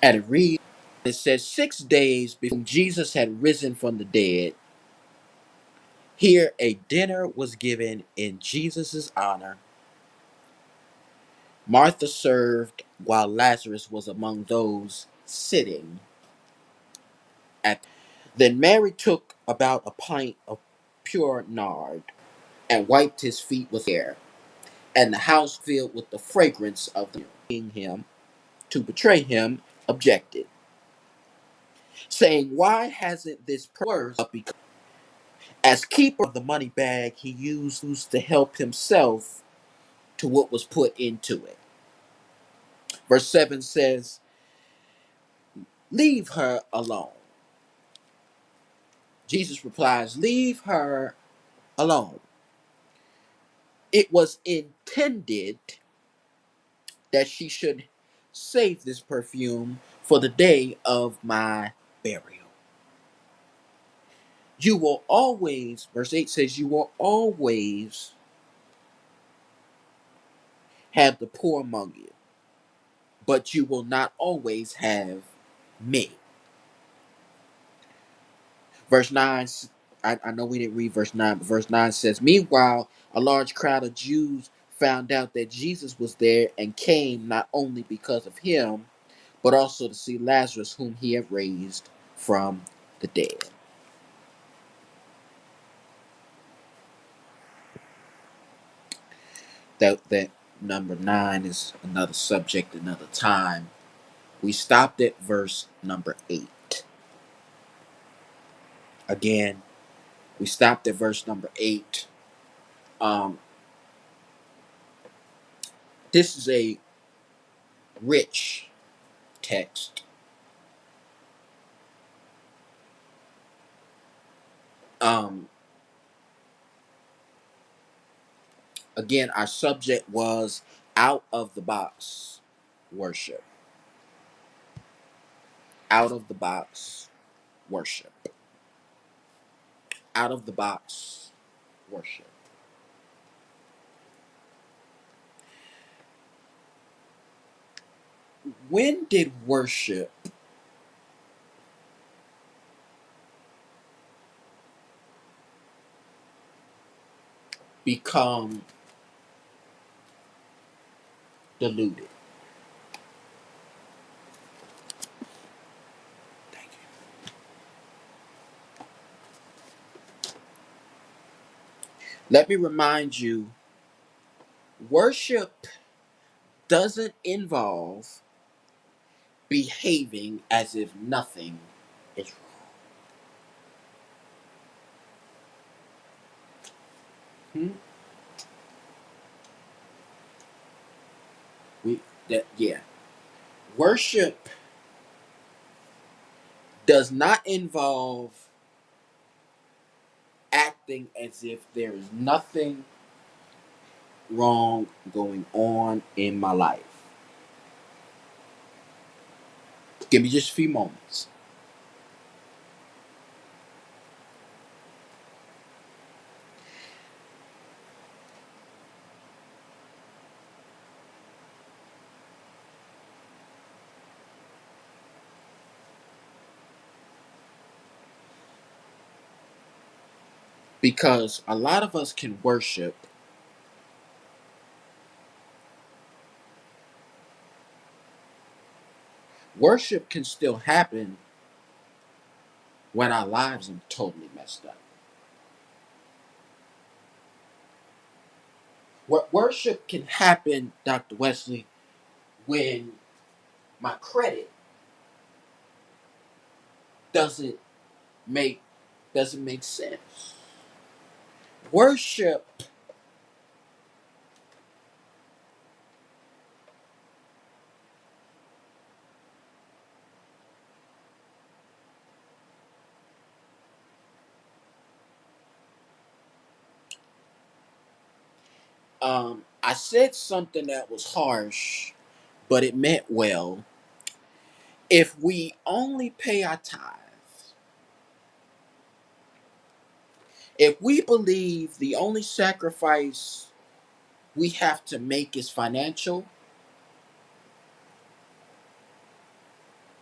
And it says 6 days before Jesus had risen from the dead, here a dinner was given in Jesus' honor. Martha served while Lazarus was among those sitting at. Then Mary took about a pint of pure nard and wiped his feet with hair, and the house filled with the fragrance of the him to betray him objected, saying, "Why hasn't this worse?" Because as keeper of the money bag, he used to help himself to what was put into it. Verse 7 says, "Leave her alone." Jesus replies, "Leave her alone. It was intended that she should save this perfume for the day of my burial. You will always," verse 8 says, "you will always have the poor among you, but you will not always have me." Verse 9, I know we didn't read verse 9, but verse 9 says, "Meanwhile, a large crowd of Jews found out that Jesus was there and came not only because of him, but also to see Lazarus, whom he had raised from the dead." That number 9 is another subject, another time. We stopped at verse number 8. Again, we stopped at verse number 8. Um, this is a rich text. Um, Again, our subject was out of the box worship. Out of the box worship. Out of the box worship. When did worship become diluted? Thank you. Let me remind you, worship doesn't involve behaving as if nothing is wrong. We that yeah. Worship does not involve acting as if there is nothing wrong going on in my life. Give me just a few moments. Because a lot of us can worship. Worship can still happen when our lives are totally messed up. Worship can happen, Dr. Wesley, when my credit doesn't make doesn't make sense. Worship, I said something that was harsh, but it meant well. If we only pay our tithes, if we believe the only sacrifice we have to make is financial,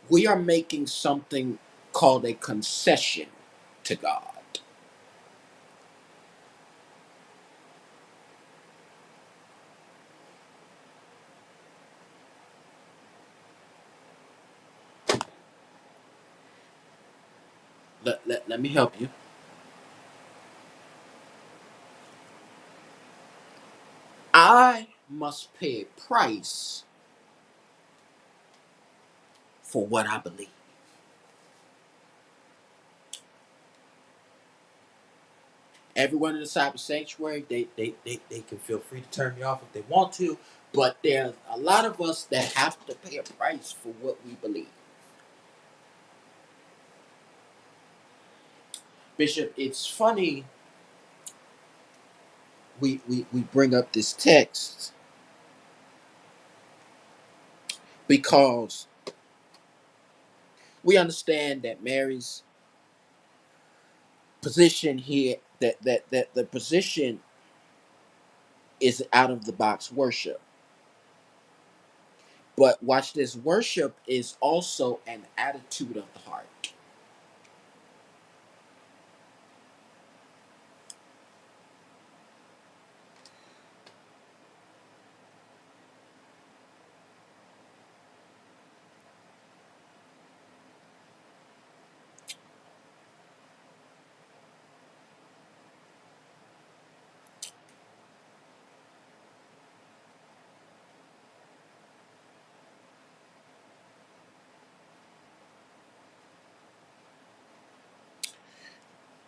We are making something called a concession to God. Let me help you. I must pay a price for what I believe. Everyone in the cyber sanctuary, they can feel free to turn me off if they want to, but there's a lot of us that have to pay a price for what we believe. Bishop, it's funny we bring up this text because we understand that Mary's position here, that the position is out of the box worship. But watch this, worship is also an attitude of the heart.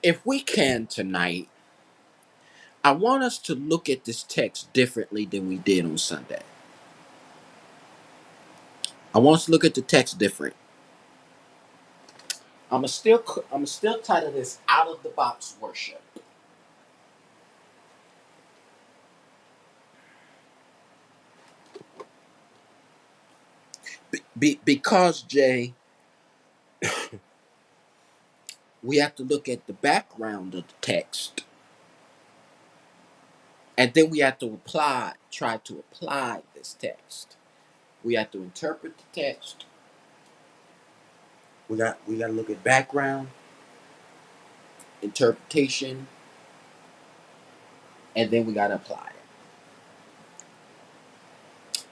If we can tonight, I want us to look at this text differently than we did on Sunday. I want us to look at the text different. I'm still title this out of the box worship. Because Jay, we have to look at the background of the text, and then we have to try to apply this text. We have to interpret the text. We got to look at background, interpretation, and then we got to apply it.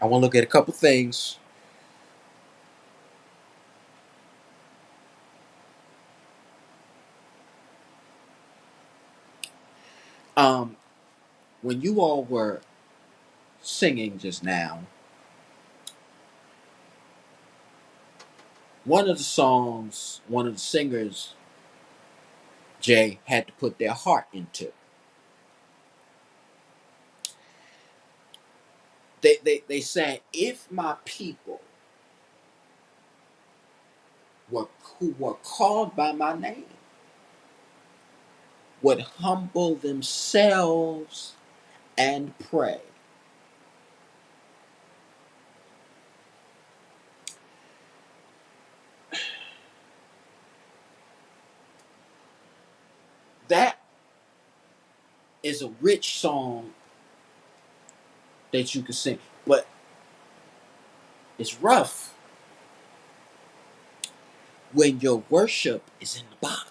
I want to look at a couple things. Um, when you all were singing just now, one of the singers, Jay, had to put their heart into. They sang, if my people were who were called by my name would humble themselves and pray. That is a rich song that you can sing, but it's rough when your worship is in the box.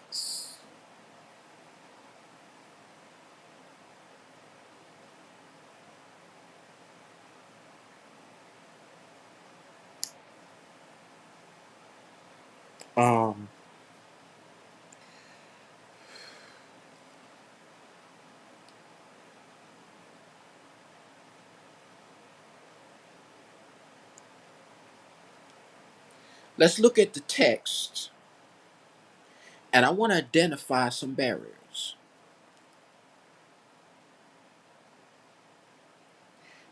Um, let's look at the text, and I want to identify some barriers.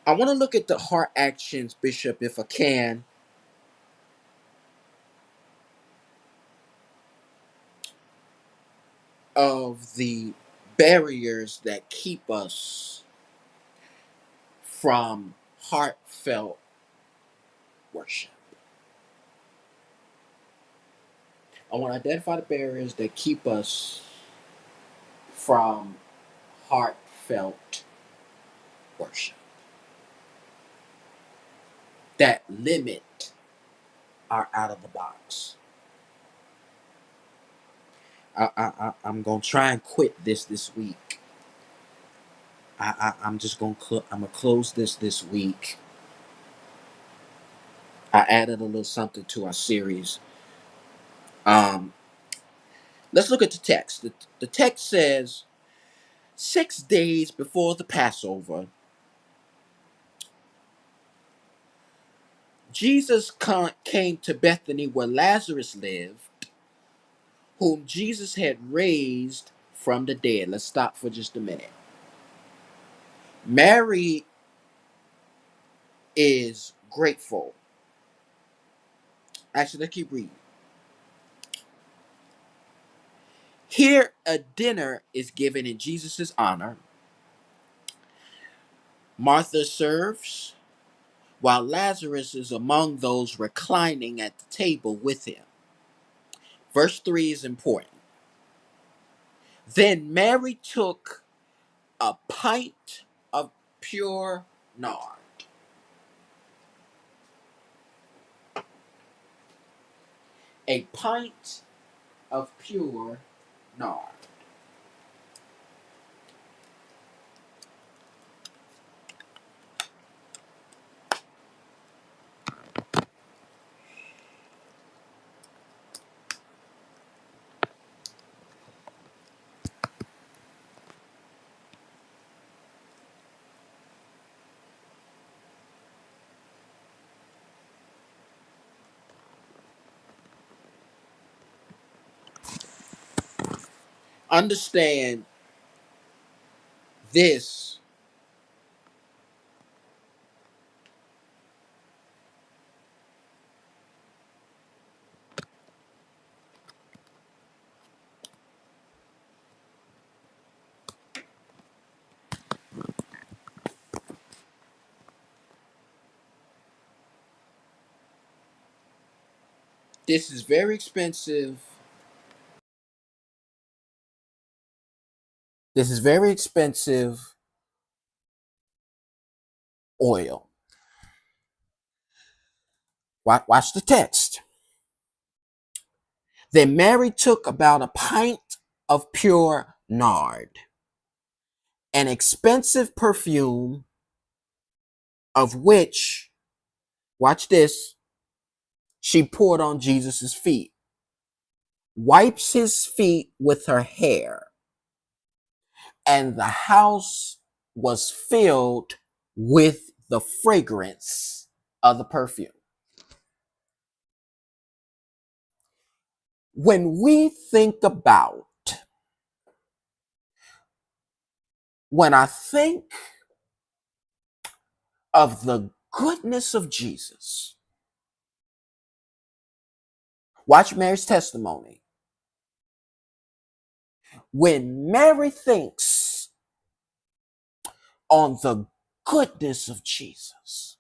I want to look at the heart actions, Bishop, if I can, of the barriers that keep us from heartfelt worship. I want to identify the barriers that keep us from heartfelt worship, that limit are out of the box. I'm gonna try and quit this week. I'm just I'm gonna close this week. I added a little something to our series. Um, let's look at the text. The text says 6 days before the Passover, Jesus came to Bethany where Lazarus lived, whom Jesus had raised from the dead. Let's stop for just a minute. Mary is grateful. Actually, let's keep reading. Here, a dinner is given in Jesus' honor. Martha serves, while Lazarus is among those reclining at the table with him. Verse 3 is important. Then Mary took a pint of pure nard. A pint of pure nard. Understand this. This is very expensive. This is very expensive oil. Watch the text. Then Mary took about a pint of pure nard, an expensive perfume of which, watch this, she poured on Jesus' feet, wipes his feet with her hair, and the house was filled with the fragrance of the perfume. When we think about, when I think of the goodness of Jesus, watch Mary's testimony. When Mary thinks on the goodness of Jesus,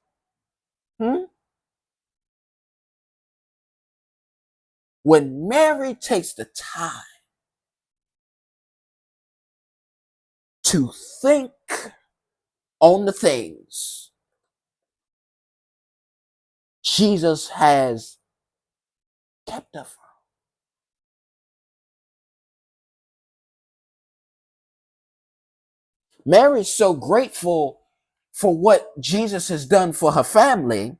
when Mary takes the time to think on the things Jesus has kept of her, Mary's so grateful for what Jesus has done for her family.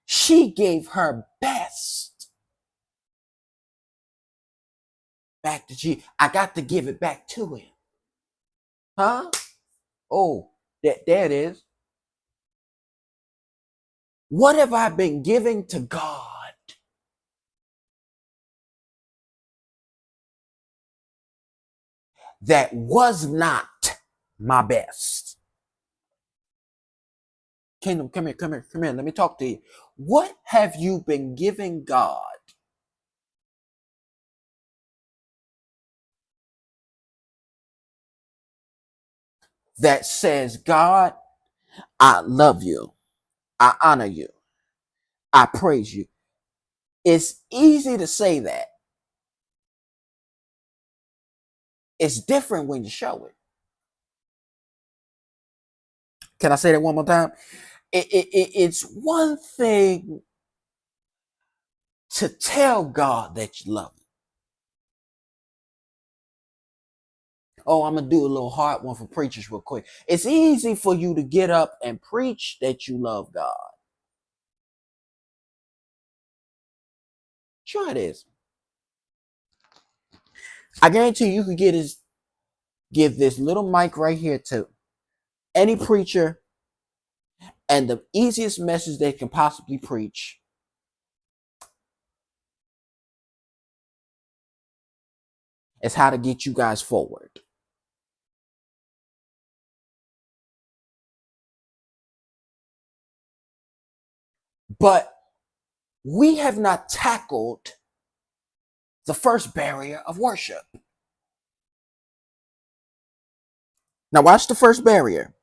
She gave her best back to Jesus. I got to give it back to him. Huh? Oh, there it is. What have I been giving to God that was not my best? Kingdom, come here. Let me talk to you. What have you been giving God that says, God, I love you, I honor you, I praise you? It's easy to say that. It's different when you show it. Can I say that one more time? It's one thing to tell God that you love him. Oh, I'm going to do a little hard one for preachers real quick. It's easy for you to get up and preach that you love God. Try this. I guarantee you could give this little mic right here to any preacher, and the easiest message they can possibly preach is how to get you guys forward. But we have not tackled the first barrier of worship. Now watch the first barrier.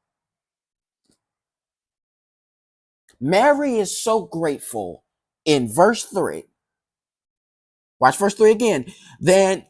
Mary is so grateful in verse 3. Watch verse 3 again. Then